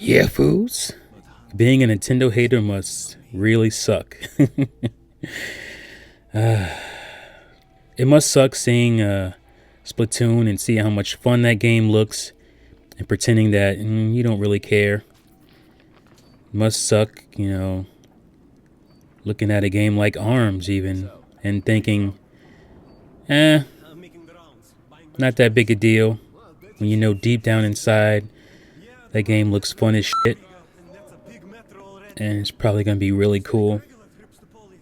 Yeah, fools. Being a Nintendo hater must really suck. It must suck seeing Splatoon and see how much fun that game looks and pretending that you don't really care. It must suck, looking at a game like ARMS even and thinking, eh, not that big a deal. When you know deep down inside that game looks fun as shit and it's probably going to be really cool.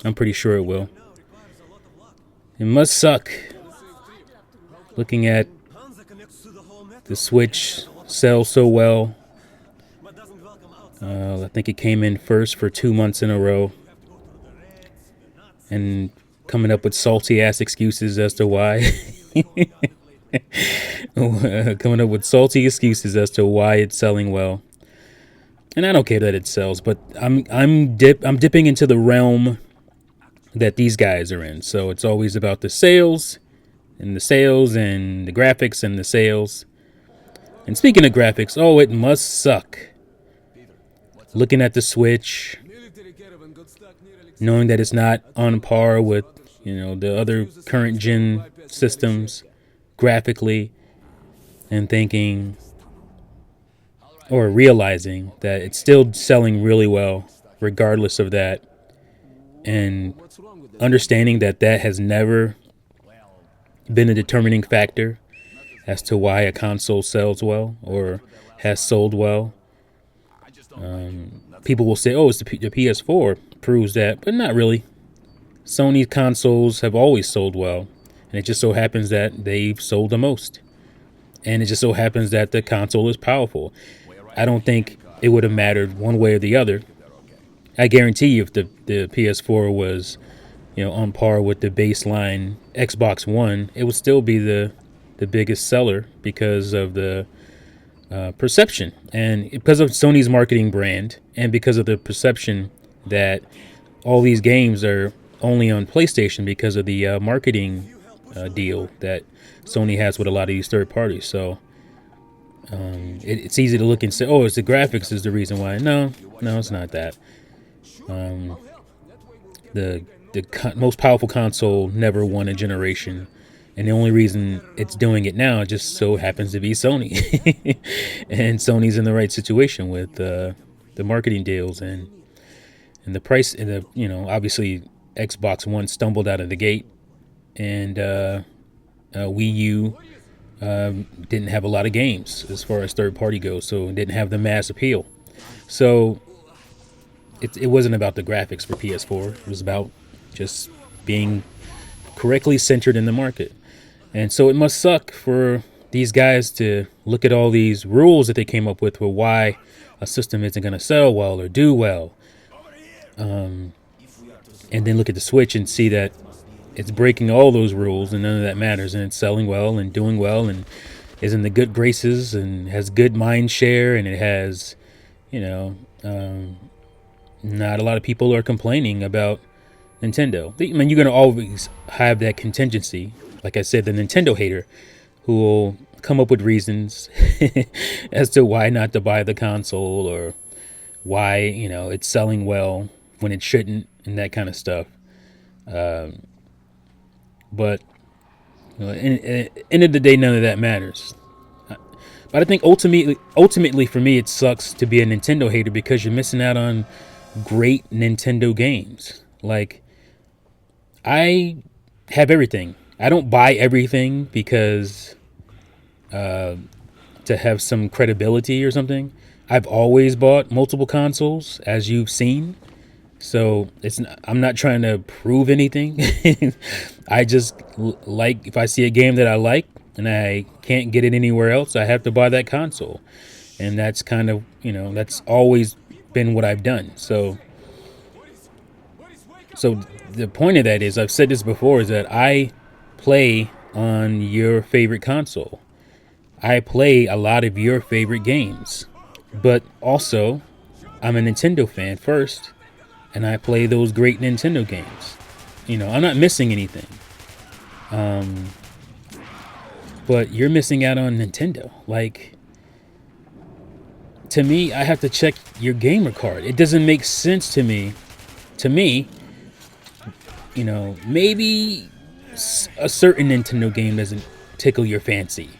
I'm pretty sure it will. It must suck looking at the Switch sell so well. I think it came in first for 2 months in a row. And coming up with salty ass excuses as to why. Coming up with salty excuses as to why it's selling well. And I don't care that it sells, but I'm dipping into the realm that these guys are in. So it's always about the sales and the graphics and the sales. And speaking of graphics, oh, it must suck looking at the Switch, knowing that it's not on par with, the other current gen systems graphically, and thinking or realizing that it's still selling really well regardless of that, and understanding that that has never been a determining factor as to why a console sells well or has sold well. People will say, oh, it's the PS4 proves that, but not really. Sony's consoles have always sold well, and it just so happens that they've sold the most. And it just so happens that the console is powerful. I don't think it would have mattered one way or the other. I guarantee you if the PS4 was, on par with the baseline Xbox One, it would still be the biggest seller because of the perception and because of Sony's marketing brand and because of the perception that all these games are only on PlayStation because of the marketing deal that Sony has with a lot of these third parties. So it's easy to look and say, oh, it's the graphics is the reason why. No, it's not that. The most powerful console never won a generation. And the only reason it's doing it now just so happens to be Sony. And Sony's in the right situation with the marketing deals and the price. And obviously Xbox One stumbled out of the gate. And Wii U didn't have a lot of games as far as third party goes. So it didn't have the mass appeal. So it wasn't about the graphics for PS4. It was about just being correctly centered in the market. And so it must suck for these guys to look at all these rules that they came up with for why a system isn't going to sell well or do well. And then look at the Switch and see that it's breaking all those rules and none of that matters. And it's selling well and doing well and is in the good graces and has good mind share. And it has, not a lot of people are complaining about Nintendo. I mean, you're going to always have that contingency. Like I said, the Nintendo hater who will come up with reasons as to why not to buy the console or why, it's selling well when it shouldn't and that kind of stuff. But end of the day, none of that matters. But I think ultimately for me, it sucks to be a Nintendo hater because you're missing out on great Nintendo games. Like, I have everything. I don't buy everything because to have some credibility or something. I've always bought multiple consoles, as you've seen. So I'm not trying to prove anything. I just like, if I see a game that I like and I can't get it anywhere else, I have to buy that console. And that's kind of, that's always been what I've done. So the point of that is, I've said this before, is that I play on your favorite console. I play a lot of your favorite games. But also, I'm a Nintendo fan first, and I play those great Nintendo games. I'm not missing anything. But you're missing out on Nintendo. Like, to me, I have to check your gamer card. It doesn't make sense to me. To me, maybe a certain Nintendo game doesn't tickle your fancy,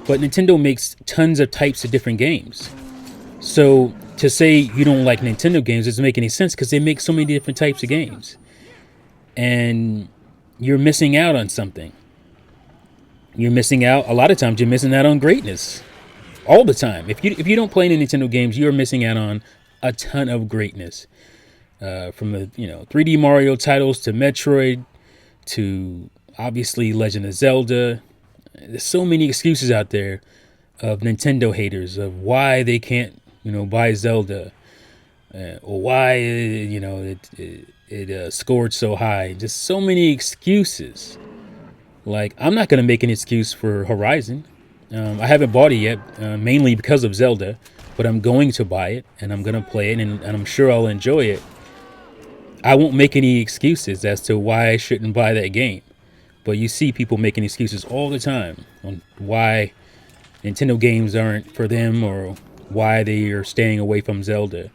but Nintendo makes tons of types of different games. So to say you don't like Nintendo games doesn't make any sense because they make so many different types of games, and you're missing out on something. You're missing out. A lot of times, you're missing out on greatness. All the time. If you don't play any Nintendo games, you're missing out on a ton of greatness. From the 3D Mario titles to Metroid to obviously Legend of Zelda. There's so many excuses out there of Nintendo haters of why they can't buy Zelda, or why it scored so high. Just so many excuses. Like, I'm not gonna make an excuse for Horizon. I haven't bought it yet, mainly because of Zelda, but I'm going to buy it and I'm gonna play it, and I'm sure I'll enjoy it. I won't make any excuses as to why I shouldn't buy that game. But you see people making excuses all the time on why Nintendo games aren't for them or why they are staying away from Zelda.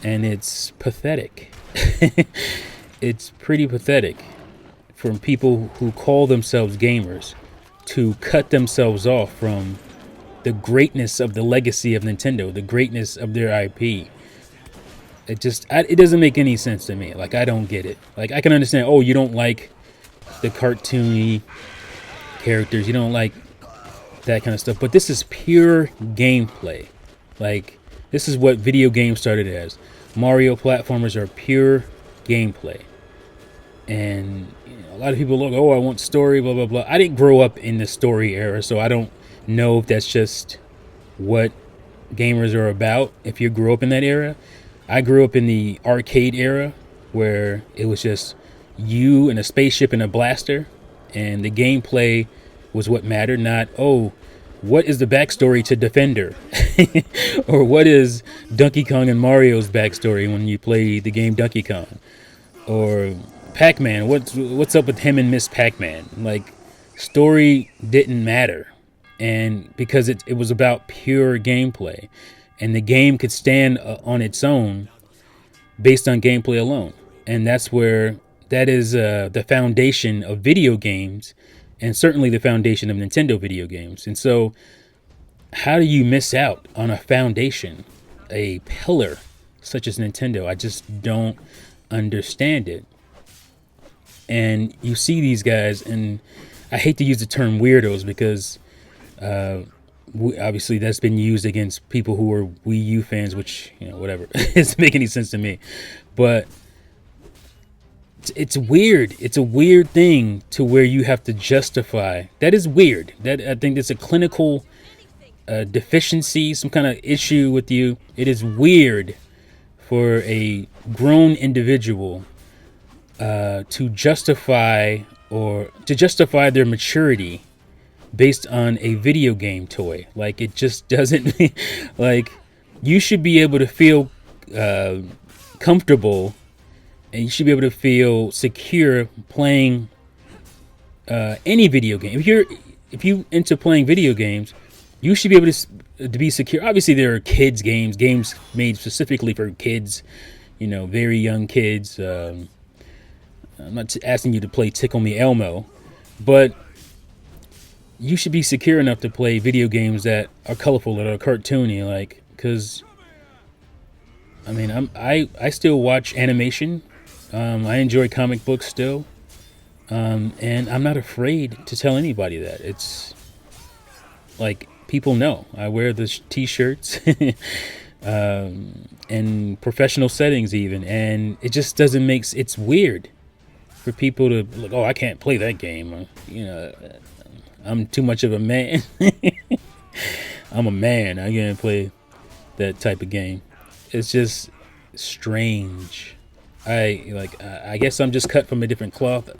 And it's pathetic. It's pretty pathetic from people who call themselves gamers to cut themselves off from the greatness of the legacy of Nintendo, the greatness of their IP. It doesn't make any sense to me. Like, I don't get it. Like, I can understand, oh, you don't like the cartoony characters, you don't like that kind of stuff, but this is pure gameplay. Like, this is what video games started as. Mario platformers are pure gameplay. And a lot of people look, oh, I want story, blah, blah, blah. I didn't grow up in the story era, so I don't know if that's just what gamers are about if you grew up in that era. I grew up in the arcade era where it was just you and a spaceship and a blaster, and the gameplay was what mattered, not, oh, what is the backstory to Defender? Or what is Donkey Kong and Mario's backstory when you play the game Donkey Kong? Or Pac-Man, what's up with him and Miss Pac-Man? Like, story didn't matter. And because it was about pure gameplay. And the game could stand on its own based on gameplay alone. And that is the foundation of video games, and certainly the foundation of Nintendo video games. And so, how do you miss out on a foundation, a pillar such as Nintendo? I just don't understand it. And you see these guys, and I hate to use the term weirdos because obviously that's been used against people who are Wii U fans, which, whatever. It doesn't make any sense to me. But it's weird. It's a weird thing to where you have to justify. That is weird. That, I think, that's a clinical deficiency, some kind of issue with you. It is weird for a grown individual to justify their maturity based on a video game toy. Like, it just doesn't. Like, you should be able to feel comfortable, and you should be able to feel secure playing any video game. If you into playing video games, you should be able to be secure. Obviously, there are kids games made specifically for kids, very young kids. I'm not asking you to play Tickle Me Elmo, but you should be secure enough to play video games that are colorful, that are cartoony, like, because I mean, I still watch animation. I enjoy comic books still, and I'm not afraid to tell anybody that. It's like, people know I wear the t-shirts in professional settings even, and it just doesn't make. It's weird for people to look, oh, I can't play that game. I'm too much of a man. I'm a man. I can't play that type of game. It's just strange. I guess I'm just cut from a different cloth,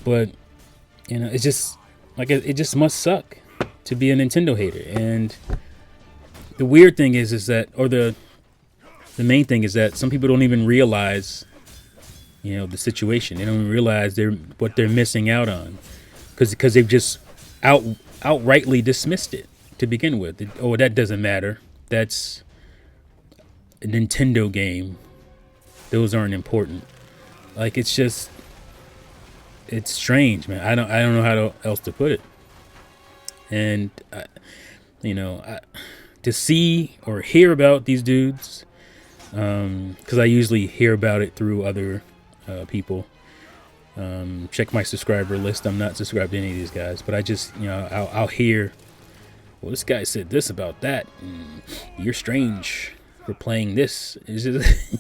but it's just like, it just must suck to be a Nintendo hater. And the weird thing is that, or the main thing is that some people don't even realize, the situation. They don't even realize what they're missing out on, because they've just outrightly dismissed it to begin with. Oh, that doesn't matter. that's a Nintendo game, those aren't important. Like, it's strange, man. I don't know how else to put it. And you know, to see or hear about these dudes, because I usually hear about it through other people. Check my subscriber list. I'm not subscribed to any of these guys, but I just, I'll hear, well, this guy said this about that, and you're strange for playing this. It's just,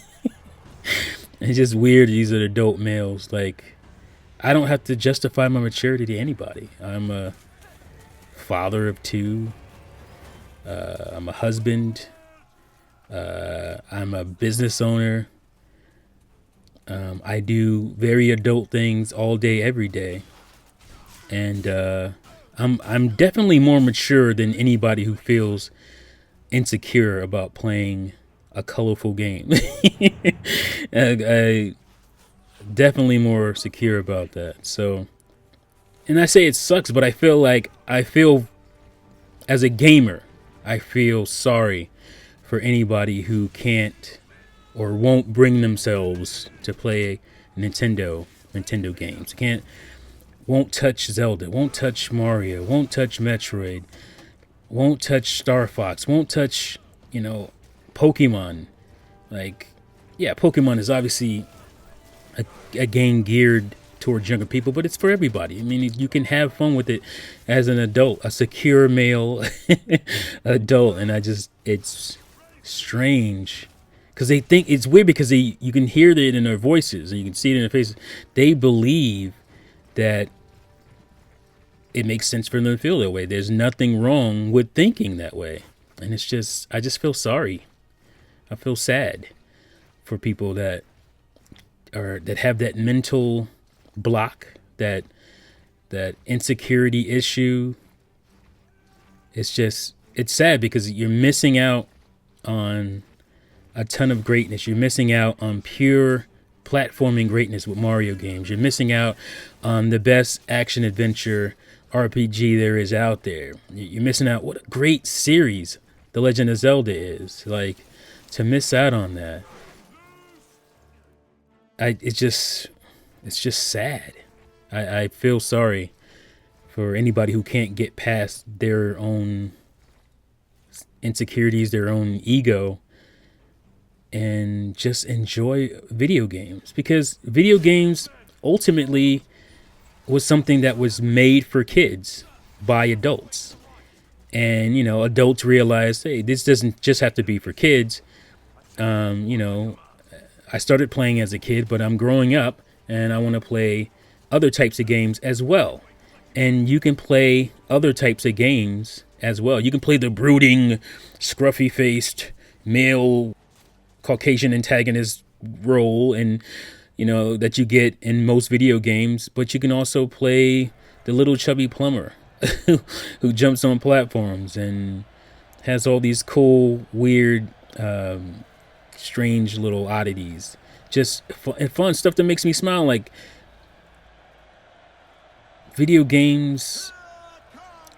it's just weird. These are adult males. Like, I don't have to justify my maturity to anybody. I'm a father of two. I'm a husband. I'm a business owner. I do very adult things all day, every day, and I'm definitely more mature than anybody who feels insecure about playing a colorful game. I definitely more secure about that. So, and I say it sucks, but I feel as a gamer, I feel sorry for anybody who can't or won't bring themselves to play Nintendo games. Won't touch Zelda, won't touch Mario, won't touch Metroid, won't touch Star Fox, won't touch, Pokemon. Like, yeah, Pokemon is obviously a game geared towards younger people, but it's for everybody. I mean, you can have fun with it as an adult, a secure male adult, and it's strange. Because they think it's weird, because you can hear it in their voices and you can see it in their faces. They believe that it makes sense for them to feel that way. There's nothing wrong with thinking that way. And it's just, I just feel sorry. I feel sad for people that have that mental block, that insecurity issue. It's sad because you're missing out on a ton of greatness. You're missing out on pure platforming greatness with Mario games. You're missing out on the best action adventure RPG there is out there. You're missing out. What a great series The Legend of Zelda is. Like, to miss out on that, it's just sad. I feel sorry for anybody who can't get past their own insecurities, their own ego, and just enjoy video games, because video games ultimately was something that was made for kids by adults. And, adults realize, hey, this doesn't just have to be for kids. I started playing as a kid, but I'm growing up and I want to play other types of games as well. And you can play other types of games as well. You can play the brooding, scruffy-faced male Caucasian antagonist role, and that you get in most video games, but you can also play the little chubby plumber who jumps on platforms and has all these cool, weird, strange little oddities, just fun stuff that makes me smile. Like, video games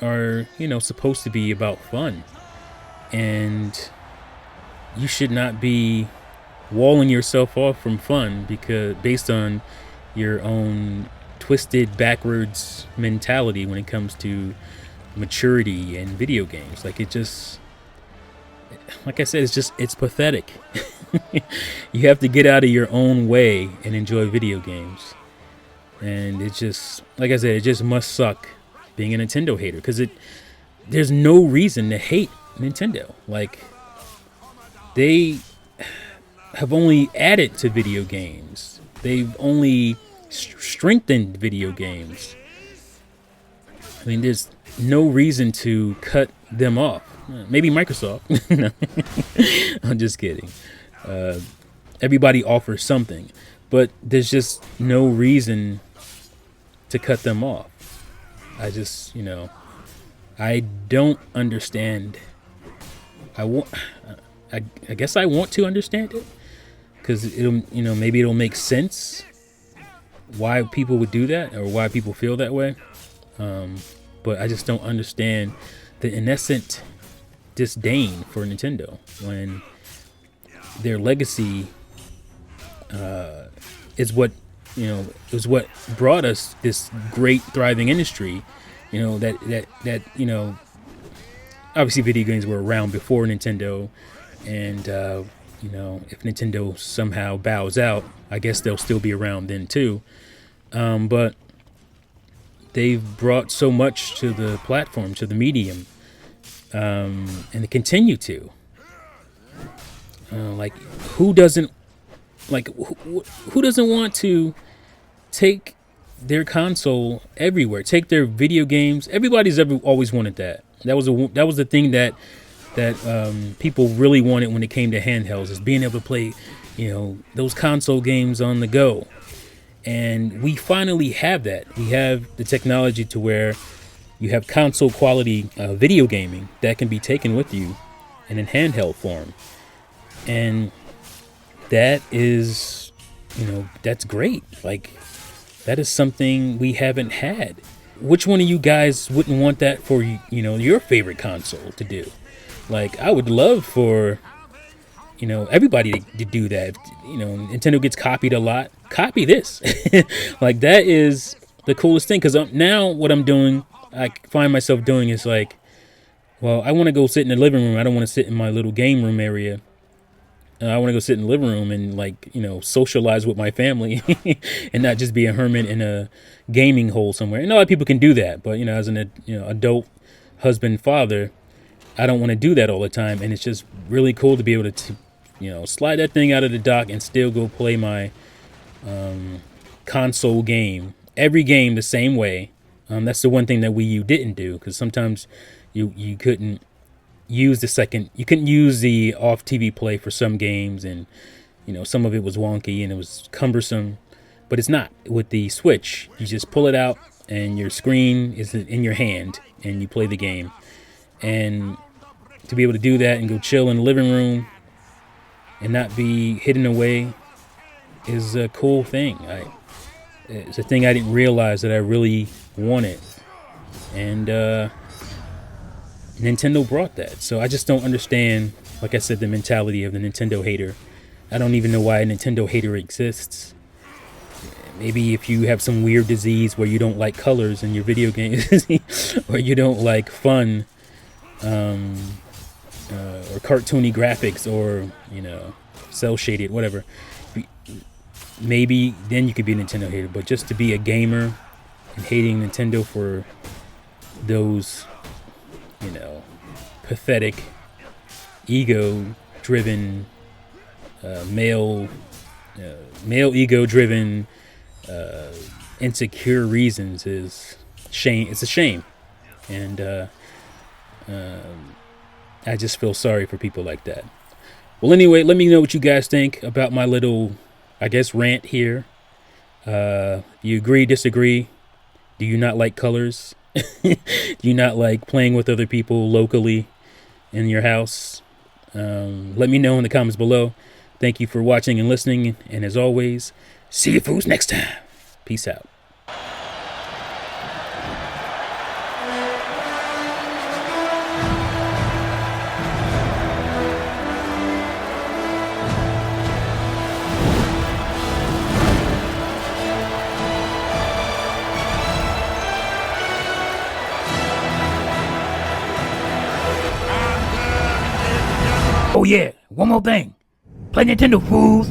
are supposed to be about fun, and you should not be walling yourself off from fun because based on your own twisted backwards mentality when it comes to maturity and video games. Like, like I said, it's pathetic. You have to get out of your own way and enjoy video games. And it just, like I said, it just must suck being a Nintendo hater, because there's no reason to hate Nintendo. Like, they have only added to video games. They've only strengthened video games. I mean, there's no reason to cut them off. Maybe Microsoft. No. I'm just kidding. Everybody offers something, but there's just no reason to cut them off. I don't understand. I guess I want to understand it, because maybe it'll make sense why people would do that or why people feel that way. But I just don't understand the innocent disdain for Nintendo when their legacy is what is what brought us this great thriving industry. That obviously video games were around before Nintendo, and if Nintendo somehow bows out, I guess they'll still be around then too. But they've brought so much to the platform, to the medium, and they continue to. Like, who doesn't who doesn't want to take their console everywhere, take their video games? Everybody's always wanted that. That was the thing that people really wanted when it came to handhelds, is being able to play, those console games on the go. And we finally have that. We have the technology to where you have console quality video gaming that can be taken with you in handheld form. And that is, that's great. Like, that is something we haven't had. Which one of you guys wouldn't want that for, your favorite console to do? Like, I would love for, everybody to do that. If, Nintendo gets copied a lot. Copy this. Like, that is the coolest thing. Because now what I'm doing, I find myself doing is like, well, I want to go sit in the living room. I don't want to sit in my little game room area. I want to go sit in the living room and socialize with my family and not just be a hermit in a gaming hole somewhere. And a lot of people can do that, but as an adult husband, father, I don't want to do that all the time. And it's just really cool to be able to slide that thing out of the dock and still go play my console game, every game the same way. That's the one thing that Wii U didn't do, because sometimes you couldn't use the off TV play for some games, and some of it was wonky and it was cumbersome. But it's not with the Switch. You just pull it out and your screen is in your hand and you play the game. And to be able to do that and go chill in the living room and not be hidden away is a cool thing. It's a thing I didn't realize that I really wanted. And Nintendo brought that. So I just don't understand, like I said, the mentality of the Nintendo hater. I don't even know why a Nintendo hater exists. Maybe if you have some weird disease where you don't like colors in your video games, or you don't like fun, or cartoony graphics, or cell shaded, whatever. Maybe then you could be a Nintendo hater. But just to be a gamer and hating Nintendo for those pathetic, ego-driven, male ego-driven, insecure reasons is shame. It's a shame, and I just feel sorry for people like that. Well, anyway, let me know what you guys think about my little, I guess, rant here. Do you agree, disagree? Do you not like colors? Do you not like playing with other people locally in your house? Let me know in the comments below. Thank you for watching and listening. And as always, see you fools next time. Peace out. Oh yeah, one more thing. Play Nintendo, fools.